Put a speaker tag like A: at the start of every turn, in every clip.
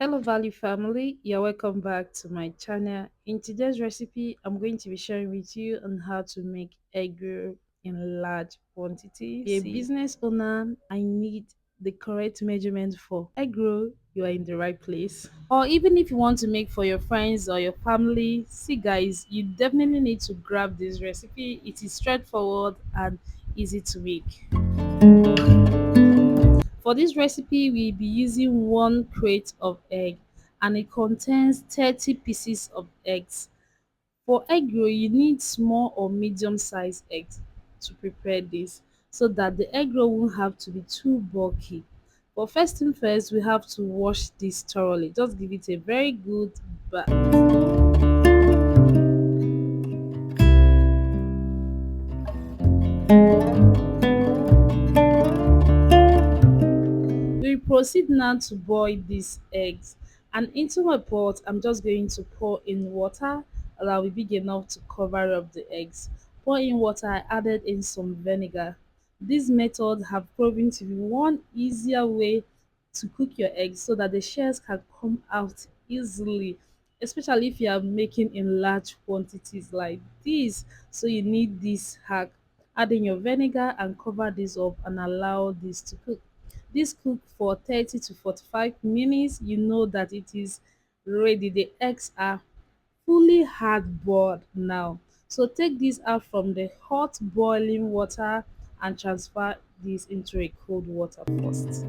A: Hello Value family, you're welcome back to my channel. In today's recipe, I'm going to be sharing with you on how to make egg roll in large quantities. Be a business owner, I need the correct measurement for egg roll, you are in the right place. Or even if you want to make for your friends or your family, see guys, you definitely need to grab this recipe. It is straightforward and easy to make. For this recipe, we'll be using one crate of egg and it contains 30 pieces of eggs. For egg roll, you need small or medium sized eggs to prepare this so that the egg roll won't have to be too bulky. But first thing first, we have to wash this thoroughly. Just give it a very good bath. We proceed now to boil these eggs, and into my pot I'm just going to pour in water that will be big enough to cover up the eggs. Pour in water, I added in some vinegar. This method have proven to be one easier way to cook your eggs so that the shells can come out easily, especially if you are making in large quantities like this. So you need this hack. Add in your vinegar and cover this up and allow this to cook. This cook for 30 to 45 minutes. You know that it is ready. The eggs are fully hard boiled now. So take this out from the hot boiling water and transfer this into a cold water first.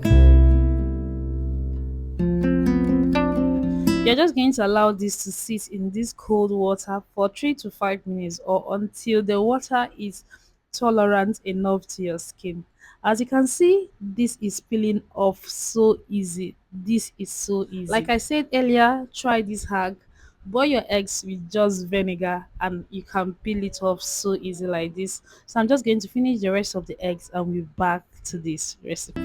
A: You're just going to allow this to sit in this cold water for 3 to 5 minutes or until the water is tolerant enough to your skin. As you can see, this is peeling off so easy. This is so easy. Like I said earlier, try this hack. Boil your eggs with just vinegar and you can peel it off so easy like this. So I'm just going to finish the rest of the eggs and we'll be back to this recipe.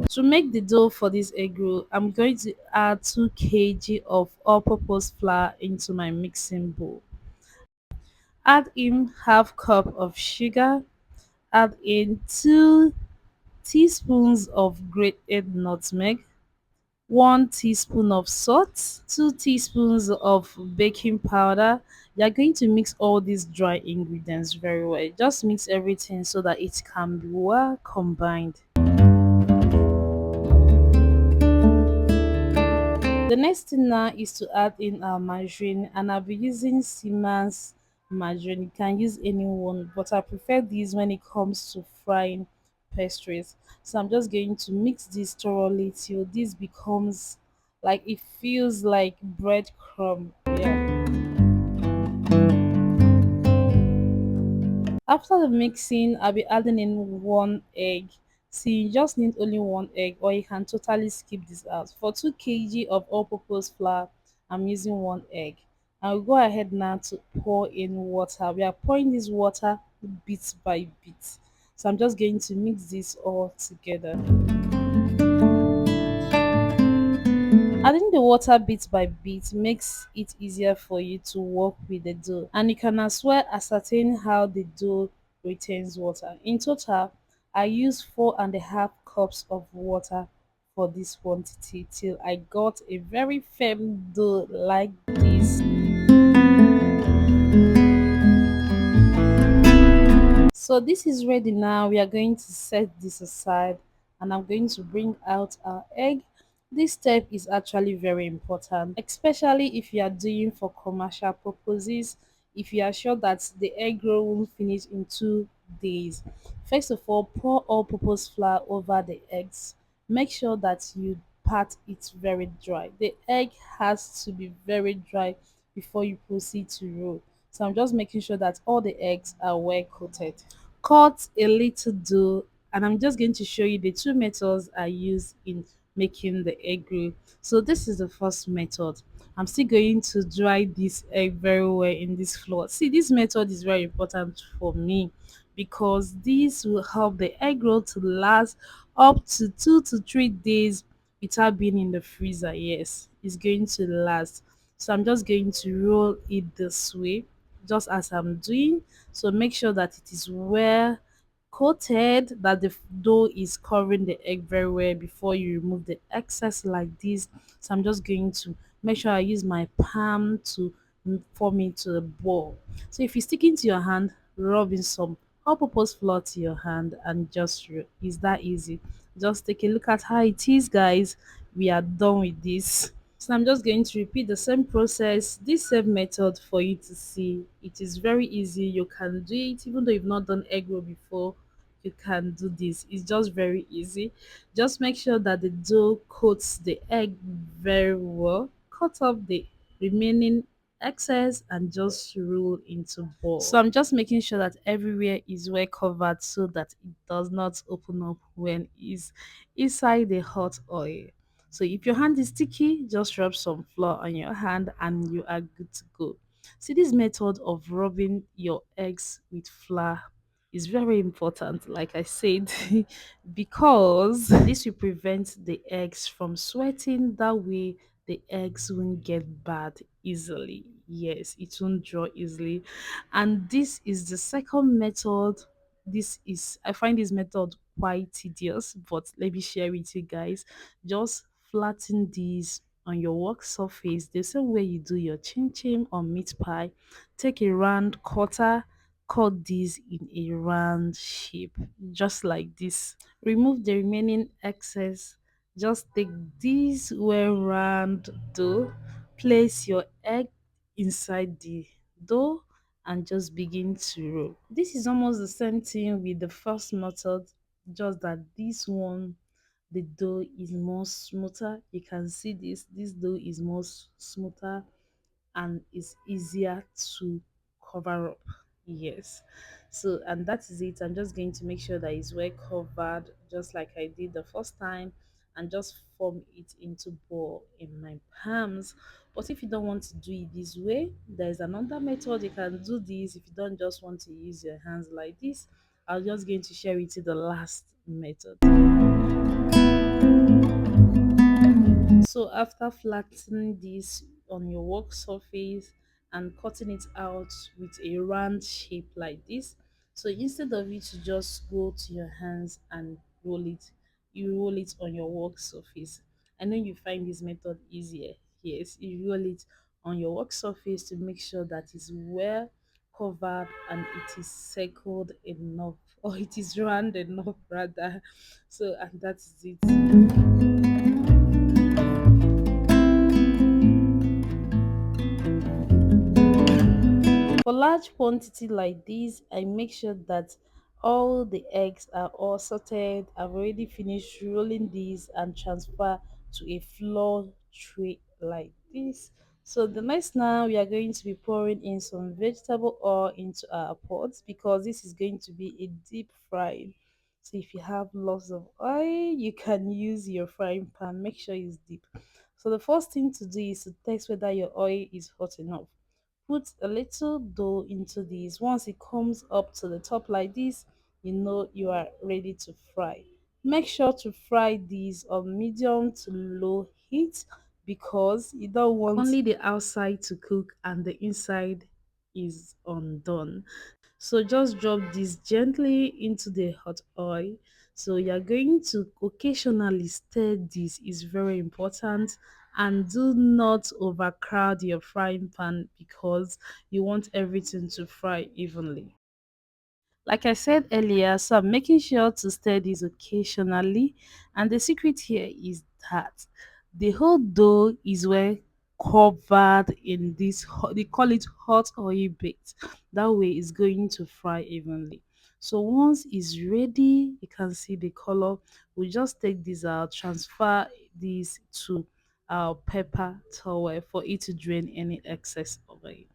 A: To make the dough for this egg roll, I'm going to add 2 kg of all-purpose flour into my mixing bowl. Add in half cup of sugar. Add in 2 teaspoons of grated nutmeg, 1 teaspoon of salt, 2 teaspoons of baking powder. You are going to mix all these dry ingredients very well. Just mix everything so that it can be well combined. The next thing now is to add in our margarine, and I'll be using Siemens margarine. You can use any one, but I prefer this when it comes to frying pastries. So I'm just going to mix this thoroughly till this becomes like it feels like breadcrumb. Yeah. After the mixing, I'll be adding in 1 egg. See, you just need only 1 egg, or you can totally skip this out. For 2 kg of all-purpose flour, I'm using 1 egg. I'll go ahead now to pour in water. We are pouring this water bit by bit. So I'm just going to mix this all together. Adding the water bit by bit makes it easier for you to work with the dough, and you can as well ascertain how the dough retains water. In total, I used 4.5 cups of water for this quantity till I got a very firm dough like this. So this is ready now. We are going to set this aside and I'm going to bring out our egg. This step is actually very important, especially if you are doing for commercial purposes. If you are sure that the egg roll will finish in 2 days, first of all, pour all-purpose flour over the eggs. Make sure that you pat it very dry. The egg has to be very dry before you proceed to roll. So I'm just making sure that all the eggs are well coated. Cut a little dough, and I'm just going to show you the two methods I use in making the egg roll. So this is the first method. I'm still going to dry this egg very well in this flour. See, this method is very important for me because this will help the egg roll to last up to 2 to 3 days without being in the freezer. Yes, it's going to last. So I'm just going to roll it this way, just as I'm doing. So make sure that it is well coated, that the dough is covering the egg very well before you remove the excess like this. So I'm just going to make sure I use my palm to form into a ball. So if you stick into your hand, rub in some all-purpose flour to your hand and just it's that easy. Just take a look at how it is, guys. We are done with this. So I'm just going to repeat the same process, this same method for you to see. It is very easy. You can do it even though you've not done egg roll before. You can do this. It's just very easy. Just make sure that the dough coats the egg very well. Cut off the remaining excess and just roll into ball. So I'm just making sure that everywhere is well covered so that it does not open up when it's inside the hot oil. So if your hand is sticky, just rub some flour on your hand and you are good to go. See, this method of rubbing your eggs with flour is very important, like I said, because this will prevent the eggs from sweating. That way, the eggs won't get bad easily. Yes, it won't draw easily. And this is the second method. I find this method quite tedious, but let me share with you guys. Just flatten these on your work surface the same way you do your chin chin or meat pie. Take a round cutter, cut these in a round shape, just like this. Remove the remaining excess. Just take this well round dough, place your egg inside the dough and just begin to roll. This is almost the same thing with the first method, just that this one the dough is more smoother. You can see this dough is more smoother and is easier to cover up. Yes. So and that is it. I'm just going to make sure that it's well covered just like I did the first time and just form it into ball in my palms. But if you don't want to do it this way, there's another method you can do this. If you don't just want to use your hands like this, I'm just going to share with you the last method. So after flattening this on your work surface and cutting it out with a round shape like this, so instead of you to just go to your hands and roll it, you roll it on your work surface. I know you find this method easier. Yes, you roll it on your work surface to make sure that it's well covered and it is circled enough, or it is round enough rather. So and that is it. For large quantity like this, I make sure that all the eggs are all sorted. I've already finished rolling these and transfer to a floor tray like this. So the next now we are going to be pouring in some vegetable oil into our pots because this is going to be a deep fry. So if you have lots of oil, you can use your frying pan. Make sure it's deep. So the first thing to do is to test whether your oil is hot enough. Put a little dough into this. Once it comes up to the top like this, you know you are ready to fry. Make sure to fry these on medium to low heat because you don't want only the outside to cook and the inside is undone. So just drop this gently into the hot oil. So you're going to occasionally stir this is very important, and do not overcrowd your frying pan because you want everything to fry evenly. Like I said earlier, so I'm making sure to stir this occasionally. And the secret here is that the whole dough is well covered in this, they call it hot oil baked. That way it's going to fry evenly. So once it's ready, you can see the color. We just take this out, transfer this to our pepper towel for it to drain any excess of it.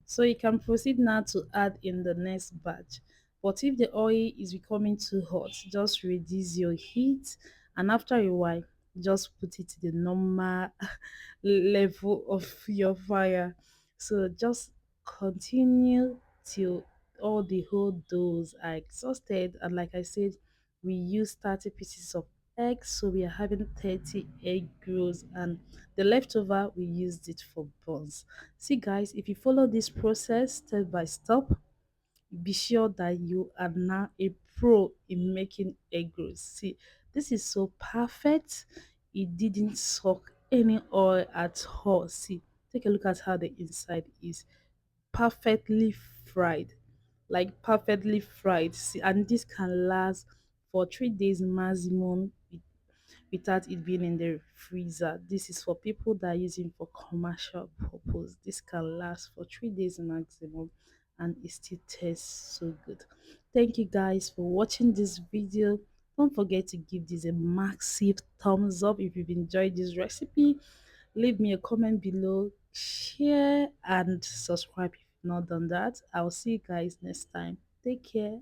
A: So you can proceed now to add in the next batch. But if the oil is becoming too hot, just reduce your heat and after a while, just put it to the normal level of your fire. So just continue till all the whole doughs are exhausted. And like I said, we use 30 pieces of eggs, so we are having 30 egg rolls, and the leftover we used it for buns. See guys, if you follow this process step by step, be sure that you are now a pro in making egg rolls. See, this is so perfect. It didn't suck any oil at all. See, take a look at how the inside is perfectly fried, like perfectly fried. See, and this can last for 3 days maximum without it being in the freezer. This is for people that are using for commercial purpose. This can last for 3 days maximum and it still tastes so good. Thank you guys for watching this video. Don't forget to give this a massive thumbs up if you've enjoyed this recipe. Leave me a comment below, share and subscribe if you've not done that. I'll see you guys next time. Take care.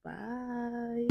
A: Bye.